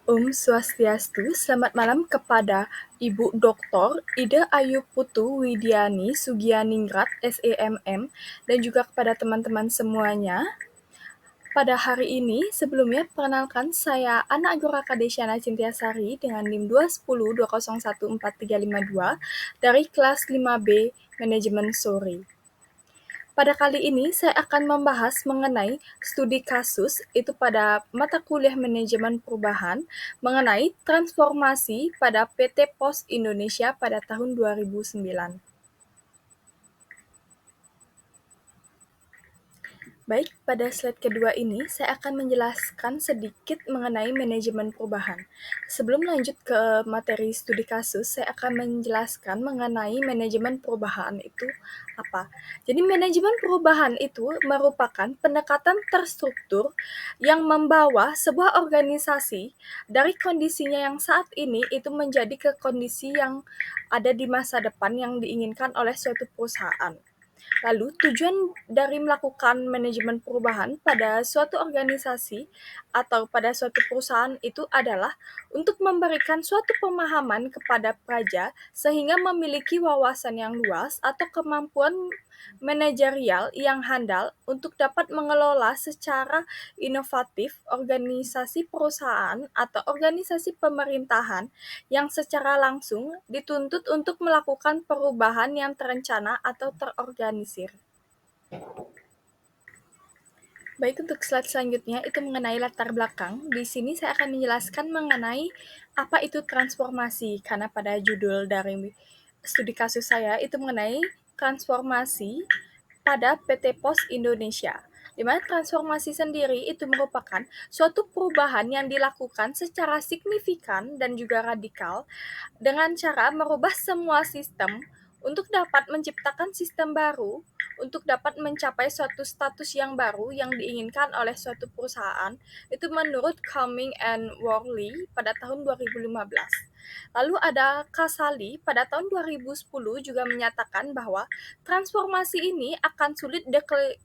Om Swastiastu, selamat malam kepada Ibu Dr. Ida Ayu Putu Widiani Sugianingrat, SEMM, dan juga kepada teman-teman semuanya. Pada hari ini, sebelumnya perkenalkan saya Ana Agora Kadesyana Cintiasari dengan NIM 210201432 dari kelas 5B Manajemen Sore. Pada kali ini, saya akan membahas mengenai studi kasus, itu pada mata kuliah manajemen perubahan, mengenai transformasi pada PT Pos Indonesia pada tahun 2009. Baik, pada slide kedua ini, saya akan menjelaskan sedikit mengenai manajemen perubahan. Sebelum lanjut ke materi studi kasus, saya akan menjelaskan mengenai manajemen perubahan itu apa. Jadi, manajemen perubahan itu merupakan pendekatan terstruktur yang membawa sebuah organisasi dari kondisinya yang saat ini itu menjadi ke kondisi yang ada di masa depan yang diinginkan oleh suatu perusahaan. Lalu, tujuan dari melakukan manajemen perubahan pada suatu organisasi atau pada suatu perusahaan itu adalah untuk memberikan suatu pemahaman kepada praja sehingga memiliki wawasan yang luas atau kemampuan manajerial yang handal untuk dapat mengelola secara inovatif organisasi perusahaan atau organisasi pemerintahan yang secara langsung dituntut untuk melakukan perubahan yang terencana atau terorganisir. Baik, untuk slide selanjutnya itu mengenai latar belakang. Di sini saya akan menjelaskan mengenai apa itu transformasi, karena pada judul dari studi kasus saya itu mengenai transformasi pada PT Pos Indonesia, di mana transformasi sendiri itu merupakan suatu perubahan yang dilakukan secara signifikan dan juga radikal dengan cara merubah semua sistem untuk dapat menciptakan sistem baru, untuk dapat mencapai suatu status yang baru yang diinginkan oleh suatu perusahaan, itu menurut Cumming and Worley pada tahun 2015. Lalu ada Casali pada tahun 2010 juga menyatakan bahwa transformasi ini akan sulit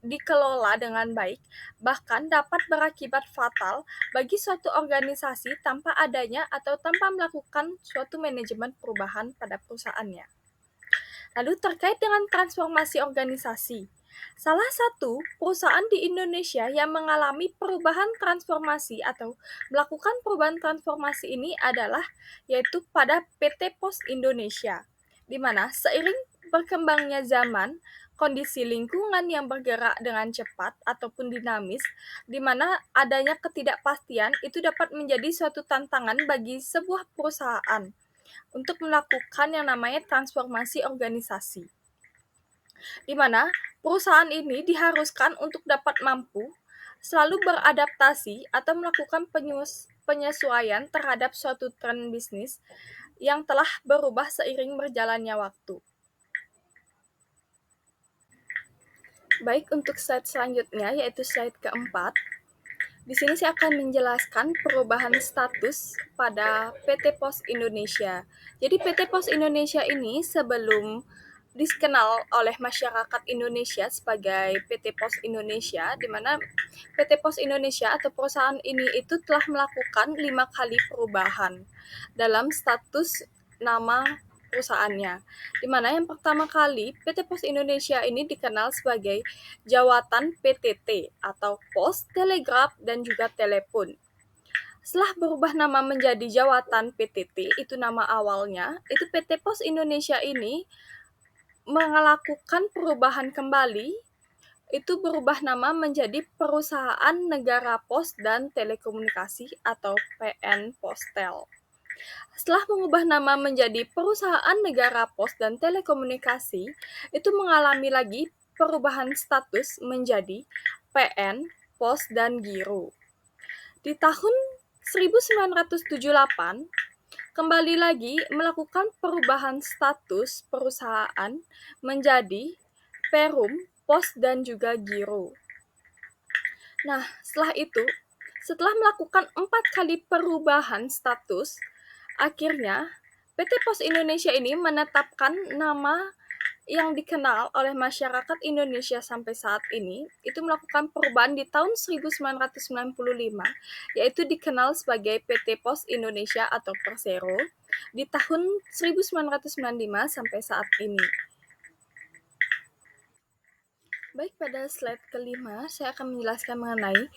dikelola dengan baik, bahkan dapat berakibat fatal bagi suatu organisasi tanpa adanya atau tanpa melakukan suatu manajemen perubahan pada perusahaannya. Lalu terkait dengan transformasi organisasi, salah satu perusahaan di Indonesia yang mengalami perubahan transformasi atau melakukan perubahan transformasi ini adalah yaitu pada PT Pos Indonesia, di mana seiring berkembangnya zaman, kondisi lingkungan yang bergerak dengan cepat ataupun dinamis, di mana adanya ketidakpastian itu dapat menjadi suatu tantangan bagi sebuah perusahaan untuk melakukan yang namanya transformasi organisasi, di mana perusahaan ini diharuskan untuk dapat mampu selalu beradaptasi atau melakukan penyesuaian terhadap suatu tren bisnis yang telah berubah seiring berjalannya waktu. Baik, untuk slide selanjutnya yaitu slide keempat. Di sini saya akan menjelaskan perubahan status pada PT Pos Indonesia. Jadi PT Pos Indonesia ini sebelum dikenal oleh masyarakat Indonesia sebagai PT Pos Indonesia, di mana PT Pos Indonesia atau perusahaan ini itu telah melakukan 5 kali perubahan dalam status nama perusahaannya, di mana yang pertama kali PT Pos Indonesia ini dikenal sebagai Jawatan PTT atau Pos, Telegraf, dan juga Telepon. Setelah berubah nama menjadi Jawatan PTT, itu nama awalnya, itu PT Pos Indonesia ini melakukan perubahan kembali, itu berubah nama menjadi Perusahaan Negara Pos dan Telekomunikasi atau PN Postel. Setelah mengubah nama menjadi Perusahaan Negara Pos dan Telekomunikasi, itu mengalami lagi perubahan status menjadi PN, Pos, dan Giro. Di tahun 1978, kembali lagi melakukan perubahan status perusahaan menjadi Perum, Pos, dan juga Giro. Nah, setelah melakukan 4 kali perubahan status, akhirnya PT Pos Indonesia ini menetapkan nama yang dikenal oleh masyarakat Indonesia sampai saat ini itu melakukan perubahan di tahun 1995, yaitu dikenal sebagai PT Pos Indonesia atau Persero di tahun 1995 sampai saat ini. Baik, pada slide kelima, saya akan menjelaskan mengenai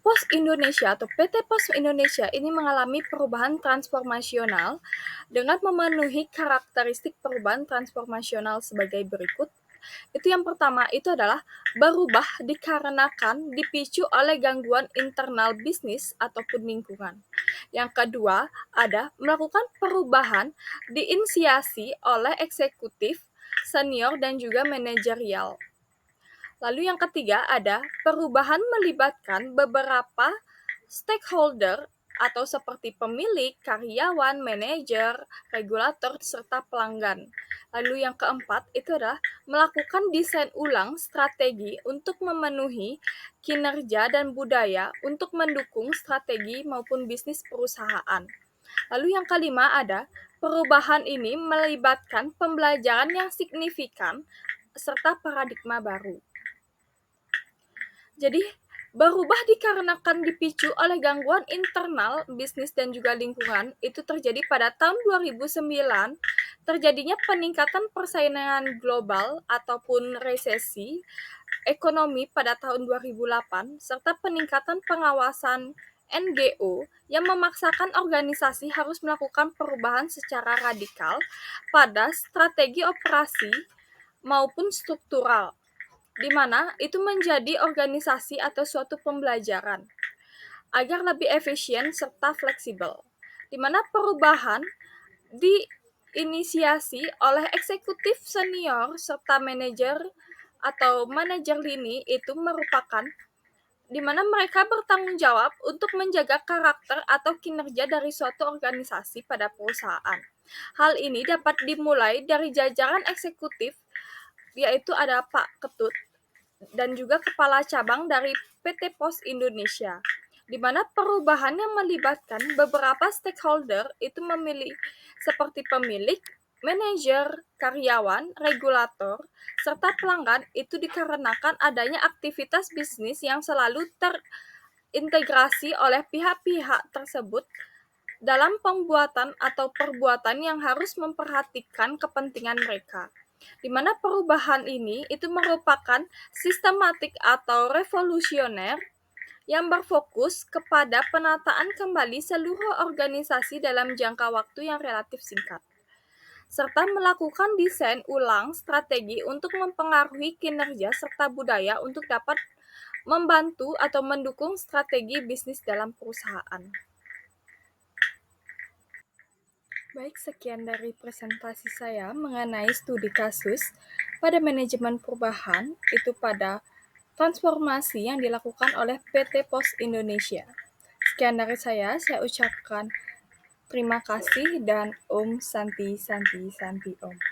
Pos Indonesia atau PT Pos Indonesia ini mengalami perubahan transformasional dengan memenuhi karakteristik perubahan transformasional sebagai berikut. Itu yang pertama, itu adalah berubah dikarenakan dipicu oleh gangguan internal bisnis ataupun lingkungan. Yang kedua, ada melakukan perubahan diinisiasi oleh eksekutif, senior, dan juga manajerial. Lalu yang ketiga ada perubahan melibatkan beberapa stakeholder atau seperti pemilik, karyawan, manajer, regulator, serta pelanggan. Lalu yang keempat itu adalah melakukan desain ulang strategi untuk memenuhi kinerja dan budaya untuk mendukung strategi maupun bisnis perusahaan. Lalu yang kelima ada perubahan ini melibatkan pembelajaran yang signifikan serta paradigma baru. Jadi, berubah dikarenakan dipicu oleh gangguan internal bisnis dan juga lingkungan itu terjadi pada tahun 2009, terjadinya peningkatan persaingan global ataupun resesi ekonomi pada tahun 2008, serta peningkatan pengawasan NGO yang memaksakan organisasi harus melakukan perubahan secara radikal pada strategi operasi maupun struktural, di mana itu menjadi organisasi atau suatu pembelajaran agar lebih efisien serta fleksibel, di mana perubahan diinisiasi oleh eksekutif senior serta manajer atau manajer lini itu merupakan di mana mereka bertanggung jawab untuk menjaga karakter atau kinerja dari suatu organisasi pada perusahaan. Hal ini dapat dimulai dari jajaran eksekutif, yaitu ada Pak Ketut, dan juga kepala cabang dari PT Pos Indonesia, di mana perubahan yang melibatkan beberapa stakeholder itu memilih seperti pemilik, manajer, karyawan, regulator, serta pelanggan itu dikarenakan adanya aktivitas bisnis yang selalu terintegrasi oleh pihak-pihak tersebut dalam pembuatan atau perbuatan yang harus memperhatikan kepentingan mereka, di mana perubahan ini itu merupakan sistematik atau revolusioner yang berfokus kepada penataan kembali seluruh organisasi dalam jangka waktu yang relatif singkat, serta melakukan desain ulang strategi untuk mempengaruhi kinerja serta budaya untuk dapat membantu atau mendukung strategi bisnis dalam perusahaan. Baik, sekian dari presentasi saya mengenai studi kasus pada manajemen perubahan itu pada transformasi yang dilakukan oleh PT Pos Indonesia. Sekian dari saya ucapkan terima kasih dan Om Santi Santi Santi Om.